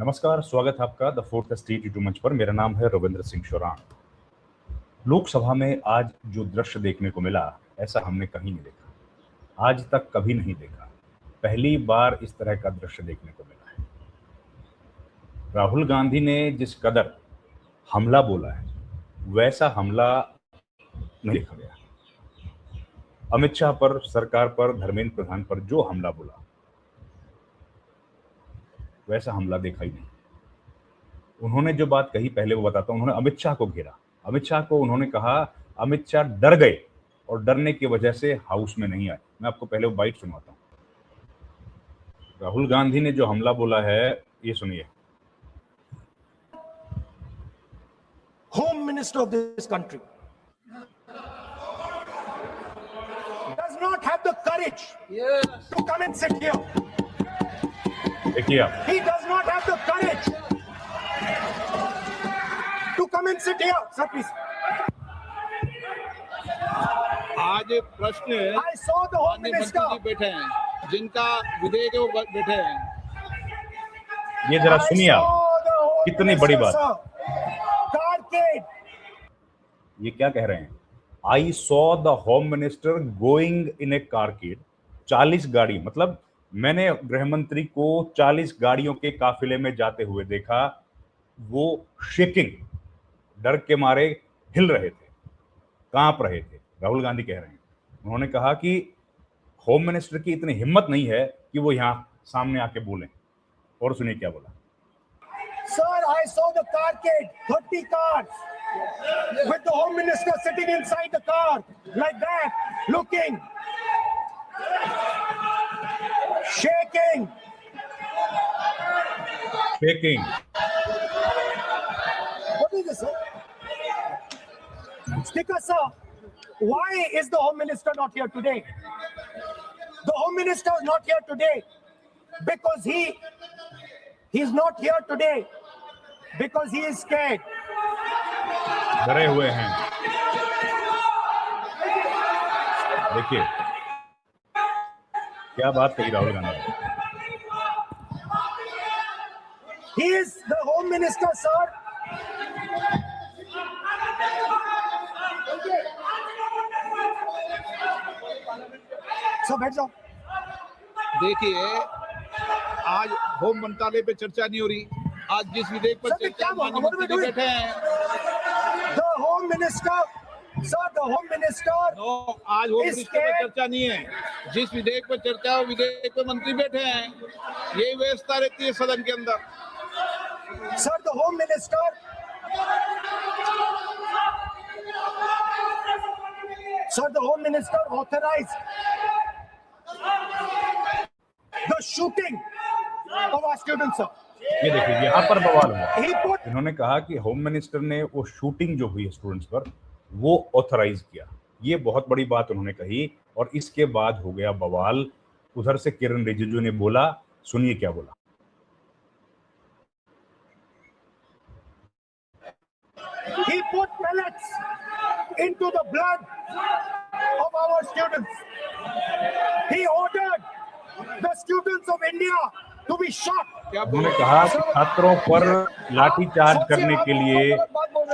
नमस्कार, स्वागत है आपका द फोर्थ स्टेट यूट्यूब मंच पर। मेरा नाम है रविंद्र सिंह शोरान। लोकसभा में आज जो दृश्य देखने को मिला, ऐसा हमने कहीं नहीं देखा, आज तक कभी नहीं देखा। पहली बार इस तरह का दृश्य देखने को मिला है। राहुल गांधी ने जिस कदर हमला बोला है, वैसा हमला नहीं देखा गया। अमित शाह पर, सरकार पर, धर्मेंद्र प्रधान पर जो हमला बोला, वैसा हमला देखा ही नहीं। उन्होंने जो बात कही, पहले वो बताता हूं। उन्होंने अमित शाह को घेरा। अमित शाह को उन्होंने कहा, अमित शाह डर गए और डरने की वजह से हाउस में नहीं आए। मैं आपको पहले वो बाइट सुनाता हूं। राहुल गांधी ने जो हमला बोला है, ये सुनिए। Home Minister of this country does not have the courage to come and sit here. देखिए आप, He does not have the courage to come and sit here. Sir, please. आज एक प्रश्न है, I saw the Home माननीय Minister. मंत्री जी बैठे हैं, जिनका विधेयक है वो बैठे हैं। ये जरा I सुनिए आप, saw the Home कितनी बड़ी Minister, बात। sir. Carcade. ये क्या कह रहे हैं? I saw the home minister going in A carcade. 40 गाड़ी, मतलब मैंने गृह मंत्री को 40 गाड़ियों के काफिले में जाते हुए देखा। वो शेकिंग, डर के मारे हिल रहे थे, कांप रहे थे। राहुल गांधी कह रहे हैं, उन्होंने कहा कि होम मिनिस्टर की इतनी हिम्मत नहीं है कि वो यहां सामने आके बोलें। और सुनिए क्या बोला। Sir, I saw the carcade, 30 cars, with the Home Minister sitting inside the car, like that, looking, shaking. Shaking. What is this, sir? Speaker, sir, why is the Home Minister not here today? The Home Minister is not here today because he's not here today because he is scared. डरे हुए हैं। देखिए क्या बात कही राहुल गांधी ने। He is the Home Minister, sir. So, बैठ जाओ। देखिए, आज होम मंत्रालय पे चर्चा नहीं हो रही। आज जिस विधेयक पर सर, चर्चा क्या बोल- माननीय what are we मंत्री जी doing? बैठे हैं, The Home Minister, sir, the Home Minister. No, आज होम इस मिनिस्टर पर के- चर्चा नहीं है। जिस विधेयक पर चर्चा है, विधेयक पर मंत्री बैठे हैं। यही व्यवस्था रहती है सदन के अंदर। Sir, the Home Minister. Sir, the Home Minister authorized the shooting of our students, sir. ये देखिए, यहाँ पर बवाल हुआ। He put इन्होंने कहा कि होम मिनिस्टर ने वो शूटिंग जो हुई है स्टूडेंट्स पर, वो ऑथराइज किया। ये बहुत बड़ी बात उन्होंने कही और इसके बाद हो गया बवाल। उधर से किरण रिजिजू ने बोला, सुनिए क्या बोला। he put pellets into the blood of our students. He ordered the students of India to be shot. क्या उन्होंने कहा कि छात्रों पर लाठीचार्ज करने के लिए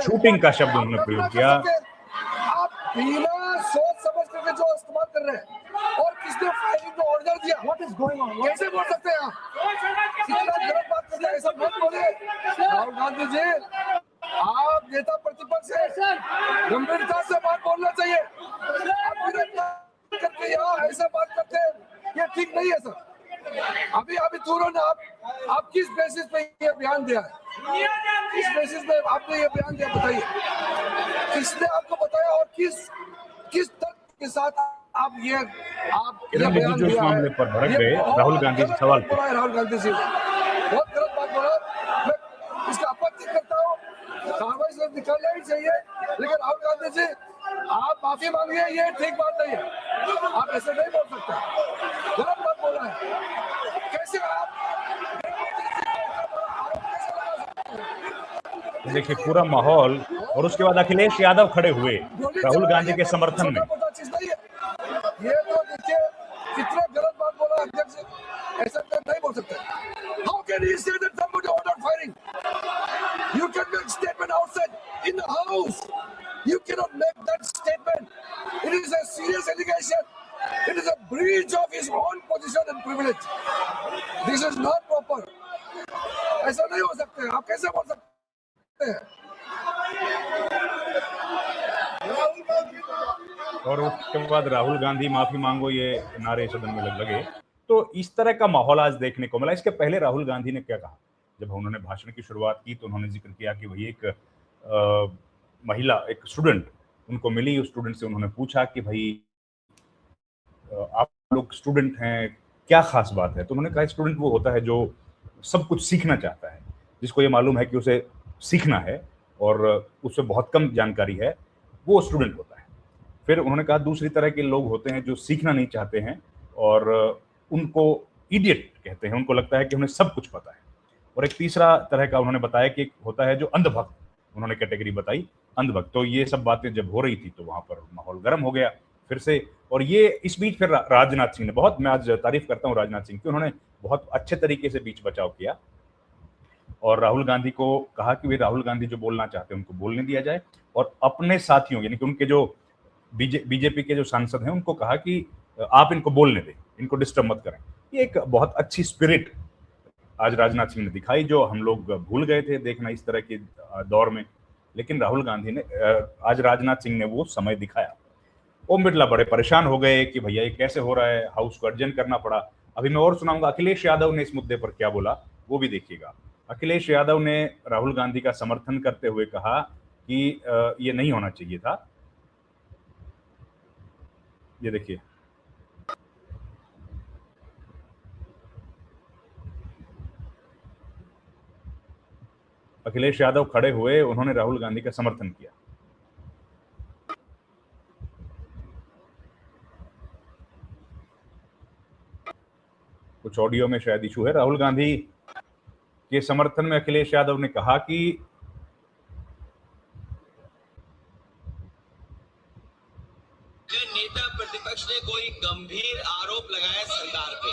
शूटिंग का शब्द उन्होंने प्रयोग किया। आप बिना सोच समझ करके जो इस्तेमाल कर रहे हैं और किसने फायरिंग का ऑर्डर दिया, What is going on? कैसे बोल सकते हैं आप? कितना गलत बात करते हैं, ऐसा मत बोले। राहुल गांधी जी, आप नेता प्रतिपक्ष हैं, गंभीरता से बात बोलना चाहिए। आप बिना करके यहाँ ऐसा बात करते हैं, ये ठीक नहीं है सर। अभी तुरंत आप किस बेसिस पे ये बयान दिया है? किस बेसिस पे आपने ये बयान दिया, बताइए। किसने आपको बताया और किस तर्क के साथ आप ये किरण बयान रिजिजू इस दिया मामले है? पर भड़क ये गए। बहुत राहुल गांधी से गलत सवाल बात बोला है राहुल गांधी जी, बहुत गलत बात बोला। मैं इसका आपत्ति करता हूँ, कार्रवाई से निकालना ही चाहिए। लेकिन राहुल गांधी जी, आप माफी मांगिए, ये ठीक बात नहीं है। आप ऐसे नहीं बोल सकते, गलत बात बोला है। कैसे आप देखिए पूरा माहौल, और उसके बाद अखिलेश यादव खड़े हुए राहुल गांधी के समर्थन में। चीज नहीं है ये, तो देखिए कितना गलत बात बोला अध्यक्ष, ऐसा नहीं बोल सकते। How can he say that somebody ordered firing. You can make statement outside in the house. You cannot make that statement. It is a serious allegation. It is a breach of his own position and privilege. This is not proper. ऐसा नहीं हो सकता है. आप कैसे बोल सकते हैं? और उसके बाद राहुल गांधी माफी मांगो ये नारे सदन में लगे। तो इस तरह का माहौल आज देखने को मिला। इसके पहले राहुल गांधी ने क्या कहा, जब उन्होंने भाषण की शुरुआत की तो उन्होंने जिक्र किया कि वही एक महिला, एक स्टूडेंट उनको मिली, उस स्टूडेंट से उन्होंने पूछा कि भाई आप लोग स्टूडेंट हैं, क्या खास बात है? तो उन्होंने कहा स्टूडेंट वो होता है जो सब कुछ सीखना चाहता है, जिसको ये मालूम है कि उसे सीखना है और उससे बहुत कम जानकारी है, वो स्टूडेंट होता है। फिर उन्होंने कहा दूसरी तरह के लोग होते हैं जो सीखना नहीं चाहते हैं और उनको इडियट कहते हैं, उनको लगता है कि उन्हें सब कुछ पता है। और एक तीसरा तरह का उन्होंने बताया कि होता है जो अंधभक्त, उन्होंने कैटेगरी बताई अंधभक्त। तो ये सब बातें जब हो रही थी तो वहां पर माहौल गर्म हो गया फिर से। और ये इस बीच फिर राजनाथ सिंह ने, बहुत मैं आज तारीफ करता हूँ राजनाथ सिंह की, उन्होंने बहुत अच्छे तरीके से बीच बचाव किया और राहुल गांधी को कहा कि वे राहुल गांधी जो बोलना चाहते हैं उनको बोलने दिया जाए और अपने साथियों यानी कि उनके जो बीजेपी के जो सांसद हैं उनको कहा कि आप इनको बोलने दें, इनको डिस्टर्ब मत करें। ये एक बहुत अच्छी स्पिरिट आज राजनाथ सिंह ने दिखाई, जो हम लोग भूल गए थे देखना इस तरह के दौर में, लेकिन राहुल गांधी ने, आज राजनाथ सिंह ने वो समय दिखाया। ओम बिरला बड़े परेशान हो गए कि भैया ये कैसे हो रहा है, हाउस को अर्जन करना पड़ा। अभी मैं और सुनाऊंगा अखिलेश यादव ने इस मुद्दे पर क्या बोला, वो भी देखिएगा। अखिलेश यादव ने राहुल गांधी का समर्थन करते हुए कहा कि ये नहीं होना चाहिए था। ये देखिए, अखिलेश यादव खड़े हुए, उन्होंने राहुल गांधी का समर्थन किया। कुछ ऑडियो में शायद इशू है। राहुल गांधी के समर्थन में अखिलेश यादव ने कहा कि नेता प्रतिपक्ष ने कोई गंभीर आरोप लगाया सरकार पे,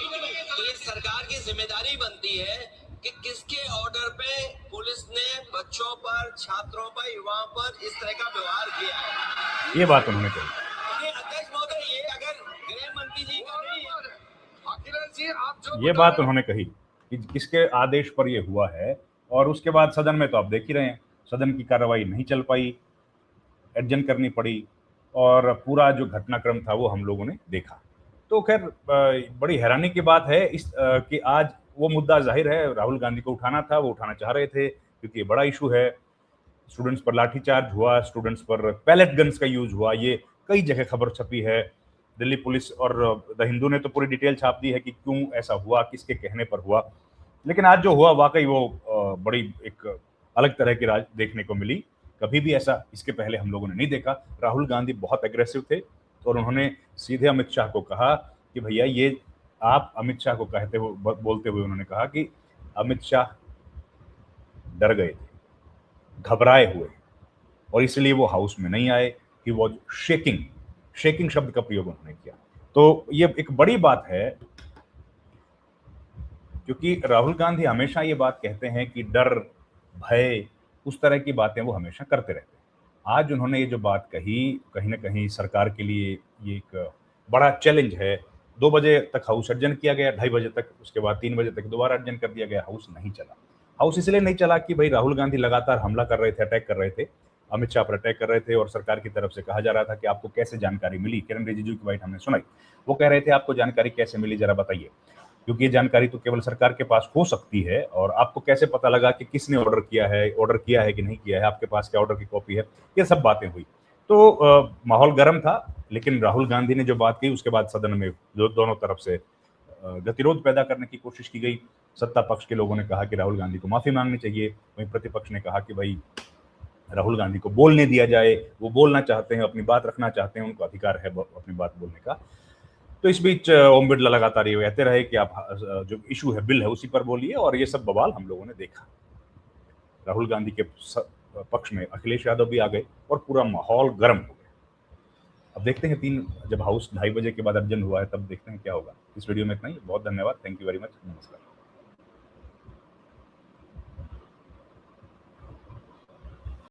तो ये सरकार की जिम्मेदारी बनती है कि किसके ऑर्डर पे पुलिस ने बच्चों पर, छात्रों पर, युवाओं पर इस तरह का व्यवहार किया है। ये बात उन्होंने कही। अध्यक्ष महोदय, ये अगर गृह मंत्री जी का नहीं है, अखिलेश जी आप जो ये बात उन्होंने कही कि किसके आदेश पर ये हुआ है। और उसके बाद सदन में तो आप देख ही रहे हैं, सदन की कार्रवाई नहीं चल पाई, एडजन करनी पड़ी और पूरा जो घटनाक्रम था वो हम लोगों ने देखा। तो खैर बड़ी हैरानी की बात है कि आज वो मुद्दा जाहिर है राहुल गांधी को उठाना था, वो उठाना चाह रहे थे क्योंकि ये बड़ा इशू है। स्टूडेंट्स पर लाठीचार्ज हुआ, स्टूडेंट्स पर पैलेट गन्स का यूज हुआ, ये कई जगह खबर छपी है। दिल्ली पुलिस और द हिंदू ने तो पूरी डिटेल छाप दी है कि क्यों ऐसा हुआ, किसके कहने पर हुआ। लेकिन आज जो हुआ वाकई वो बड़ी एक अलग तरह की राज देखने को मिली। कभी भी ऐसा इसके पहले हम लोगों ने नहीं देखा। राहुल गांधी बहुत एग्रेसिव थे और उन्होंने सीधे अमित शाह को कहा कि भैया ये आप, अमित शाह को कहते हुए, बोलते हुए उन्होंने कहा कि अमित शाह डर गए थे, घबराए हुए, और इसलिए वो हाउस में नहीं आए। ही वॉज शेकिंग शब्द का प्रयोग उन्होंने किया। तो ये एक बड़ी बात है क्योंकि राहुल गांधी हमेशा ये बात कहते हैं कि डर, भय, उस तरह की बातें वो हमेशा करते रहते हैं। आज उन्होंने ये जो बात कही, कहीं ना कहीं सरकार के लिए ये एक बड़ा चैलेंज है। 2 बजे तक हाउस अर्जन किया गया, 2:30 बजे तक, उसके बाद 3 बजे तक दोबारा अर्जन कर दिया गया। हाउस नहीं चला। हाउस इसलिए नहीं चला कि भाई राहुल गांधी लगातार हमला कर रहे थे, अटैक कर रहे थे, अमित शाह पर अटैक कर रहे थे और सरकार की तरफ से कहा जा रहा था कि आपको कैसे जानकारी मिली। किरण रिजिजू की बात हमने सुनाई, वो कह रहे थे आपको जानकारी कैसे मिली, जरा बताइए, क्योंकि ये जानकारी तो केवल सरकार के पास हो सकती है और आपको कैसे पता लगा कि किसने ऑर्डर किया है कि नहीं किया है, आपके पास क्या ऑर्डर की कॉपी है, ये सब बातें हुई। तो माहौल गर्म था, लेकिन राहुल गांधी ने जो बात कही उसके बाद सदन में दोनों तरफ से गतिरोध पैदा करने की कोशिश की गई। सत्ता पक्ष के लोगों ने कहा कि राहुल गांधी को माफी मांगनी चाहिए, वहीं प्रतिपक्ष ने कहा कि भाई राहुल गांधी को बोलने दिया जाए, वो बोलना चाहते हैं, अपनी बात रखना चाहते हैं, उनको अधिकार है अपनी बात बोलने का। तो इस बीच ओम बिरला लगातार ये कहते रहे कि आप जो इशू है, बिल है, उसी पर बोलिए, और ये सब बवाल हम लोगों ने देखा। राहुल गांधी के पक्ष में अखिलेश यादव भी आ गए और पूरा माहौल गर्म हो गया। अब देखते हैं जब हाउस 2:30 बजे के बाद अर्जन हुआ है, तब देखते हैं क्या होगा। इस वीडियो में इतना ही। बहुत धन्यवाद, थैंक यू वेरी मच, नमस्कार।